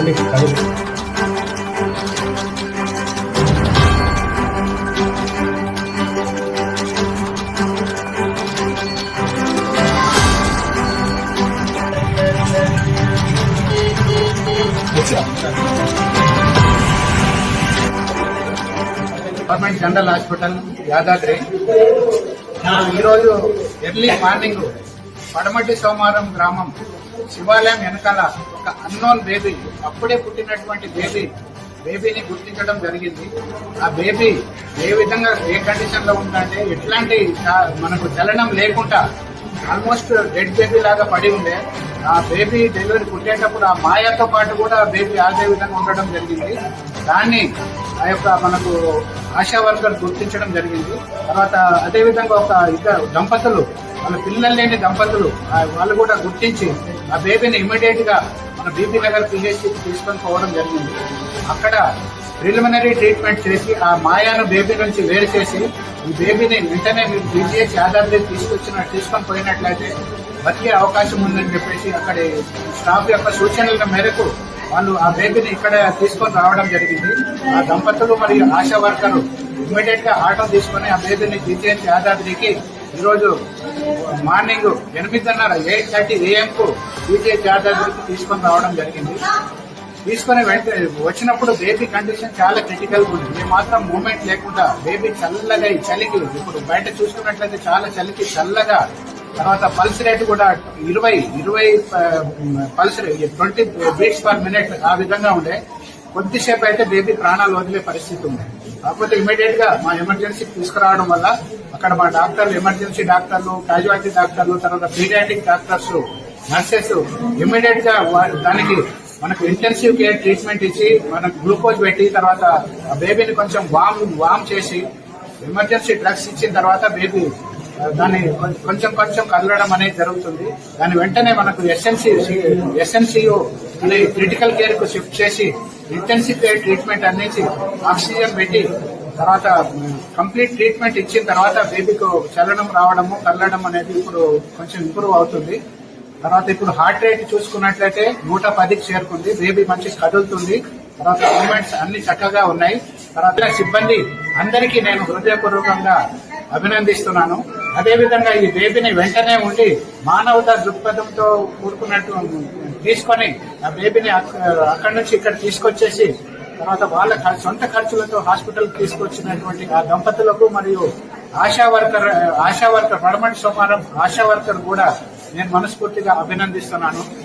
Government general hospital Yadadri. ఈరోజు early morning పడమటి సోమారం గ్రామం శివాలయం వెనకాల ఒక అన్నోన్ బేబీ, అప్పుడే పుట్టినటువంటి బేబీని గుర్తించడం జరిగింది. ఆ బేబీ ఏ విధంగా ఏ కండిషన్ లో ఉందంటే ఎట్లాంటి మనకు చలనం లేకుండా ఆల్మోస్ట్ డెడ్ బేబీ లాగా పడి ఉండే. ఆ బేబీ డెలివరీ పుట్టేటప్పుడు ఆ మాయతో పాటు కూడా ఆ బేబీ అదే విధంగా ఉండడం జరిగింది. దాన్ని ఆ యొక్క మనకు ఆశా వర్కర్ గుర్తించడం జరిగింది. తర్వాత అదేవిధంగా ఒక ఇద్దరు దంపతులు, వాళ్ళ పిల్లలు లేని దంపతులు, వాళ్ళు కూడా గుర్తించి ఆ బేబీని ఇమీడియట్ గా మన బీపీ నగర్ పిహెచ్సి తీసుకొని పోవడం జరిగింది. అక్కడ ప్రిలిమినరీ ట్రీట్మెంట్ చేసి ఆ మాయాను బేబీ నుంచి వేరు చేసి ఈ బేబీని వెంటనే మీరు బీజీహెచ్ యాదాద్రి తీసుకొని పోయినట్లయితే బతికే అవకాశం ఉందని చెప్పేసి అక్కడి స్టాఫ్ యొక్క సూచనల మేరకు వాళ్ళు ఆ బేబీని ఇక్కడ తీసుకొని రావడం జరిగింది. ఆ దంపతులు మరియు ఆశా వర్కర్ ఇమీడియట్ గా ఆటో తీసుకుని ఆ బేబీని బీజీహెచ్ యాదాద్రికి ఈరోజు మార్నింగ్ 8:30 AM కు బీజీహెచ్ యాదాద్రికి తీసుకొని రావడం జరిగింది. తీసుకుని వెంటనే వచ్చినప్పుడు బేబీ కండిషన్ చాలా క్రిటికల్ ఉంది. మేము మాత్రం మూవ్మెంట్ లేకుండా బేబీ చల్లగా ఈ చలికి, ఇప్పుడు బయట చూసుకున్నట్లయితే చాలా చలికి చల్లగా, తర్వాత పల్స్ రేట్ కూడా 20 పల్స్ 20 బీట్స్ పర్ మినిట్ ఆ విధంగా ఉండే. కొద్దిసేపు అయితే బేబీ ప్రాణాలు వదిలే పరిస్థితి ఉంది. కాకపోతే ఇమీడియట్ గా మా ఎమర్జెన్సీకి తీసుకురావడం వల్ల అక్కడ మా డాక్టర్లు, ఎమర్జెన్సీ డాక్టర్లు, క్యాజువాలిటీ డాక్టర్లు, తర్వాత పీడియాట్రిక్ డాక్టర్స్, నర్సెస్ ఇమీడియట్ గా దానికి మనకు ఇంటెన్సివ్ కేర్ ట్రీట్మెంట్ ఇచ్చి మనకు గ్లూకోజ్ పెట్టి తర్వాత ఆ బేబీని కొంచెం వామ్ చేసి ఎమర్జెన్సీ డ్రగ్స్ ఇచ్చిన తర్వాత బేబీ దాన్ని కొంచెం కదలడం అనేది జరుగుతుంది. దాని వెంటనే మనకు ఎస్ఎన్సియు అనే క్రిటికల్ కేర్ కు షిఫ్ట్ చేసి ఇంటెన్సివ్ కేర్ ట్రీట్మెంట్ అందించి ఆక్సిజన్ పెట్టి తర్వాత కంప్లీట్ ట్రీట్మెంట్ ఇచ్చిన తర్వాత బేబీకి చలనం రావడము, కదలడం అనేది ఇప్పుడు కొంచెం ఇంప్రూవ్ అవుతుంది. తర్వాత ఇప్పుడు హార్ట్ రేట్ చూసుకున్నట్లయితే 110కి చేరుకుంది. బేబీ మంచి కదులుతుంది. తర్వాత మూమెంట్స్ అన్ని చక్కగా ఉన్నాయి. తర్వాత సిబ్బంది అందరికీ నేను హృదయపూర్వకంగా అభినందిస్తున్నాను. అదేవిధంగా ఈ బేబీని వెంటనే ఉండి మానవతా దృక్పథంతో కూడుకున్నట్టు తీసుకొని ఆ బేబీని అక్కడి నుంచి ఇక్కడ తీసుకొచ్చేసి తర్వాత వాళ్ళ సొంత ఖర్చులతో హాస్పిటల్ తీసుకొచ్చినటువంటి ఆ దంపతులకు మరియు ఆశా వర్కర్ పడమటి సోమారం ఆశా వర్కర్ కూడా నేను మనస్ఫూర్తిగా అభినందిస్తున్నాను.